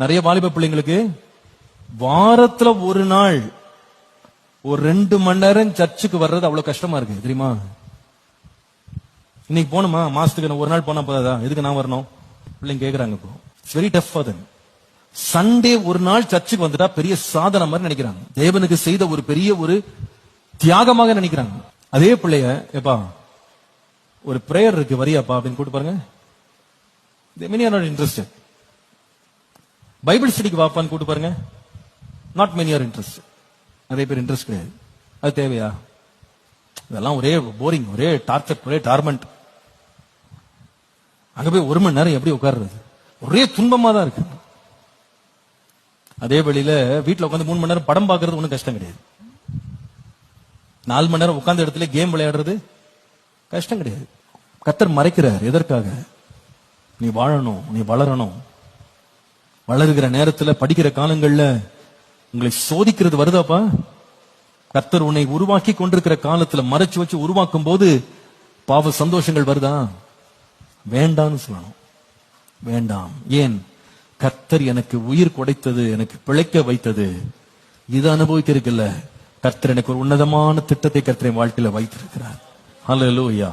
நிறைய வாலிப பிள்ளைங்களுக்கு வாரத்துல ஒரு நாள் ஒரு 2 மணி நேரம் சர்ச்சுக்கு வர்றது அவ்வளவு கஷ்டமா இருக்கு தெரியுமா? இன்னைக்கு போனோமா, மாசத்துக்கு ஒரு நாள் போனா போதாதா, எதுக்கு நான் வரணும் பிள்ளைங்க கேக்குறாங்க. இப்போ very tough for them. Sunday ஒரு நாள் சர்ச்சுக்கு வந்துட்டா பெரிய சாதனை மாதிரி நினைக்கிறாங்க, தேவனுக்கு செய்த ஒரு பெரிய ஒரு தியாகமாக நினைக்கிறாங்க. அதே பிள்ளைய எப்பா ஒரு பிரேயர் இருக்கு வரியாப்பா அப்படின்னு கூட்டு பாருங்க, many are not interested. Bible ஸ்டடிக்கு வாப்பான்னு கூட்டு பாருங்க, not many are interested. நிறைய பேர் இன்ட்ரெஸ்ட் கிடையாது. அது தேவையா? இதெல்லாம் ஒரே போரிங், ஒரே டார்ச்சர், ஒரே டார்மெண்ட். அங்க போய் 1 மணி நேரம் எப்படி உட்கார்றது? ஒரே துன்பமா தான் இருக்கு. அதே வழியில வீட்டுல உட்காந்து 3 மணி நேரம் படம் பார்க்கறது ஒன்றும் கஷ்டம் கிடையாது. 4 மணி நேரம் உட்கார்ந்த இடத்துல கேம் விளையாடுறது கஷ்டம் கிடையாது. கர்த்தர் மறைக்கிறார். எதற்காக? நீ வாழணும், நீ வளரணும். வளருகிற நேரத்துல படிக்கிற காலங்கள்ல உங்களை சோதிக்கிறது வருதாப்பா? கர்த்தர் உன்னை உருவாக்கி கொண்டிருக்கிற காலத்துல மறைச்சு வச்சு உருவாக்கும் போது பாவ சந்தோஷங்கள் வருதா? வேண்டாம்னு சொல்லணும். வேண்டாம். ஏன்? கர்த்தர் எனக்கு உயிர் கொடைத்தது, எனக்கு பிழைக்க வைத்தது. இது அனுபவிக்கிறதுக்கு இல்ல, கர்த்தர் எனக்கு ஒரு உன்னதமான திட்டத்தை கர்த்தரின் வாழ்க்கையில வைத்திருக்கிறார். ஹல்லேலூயா.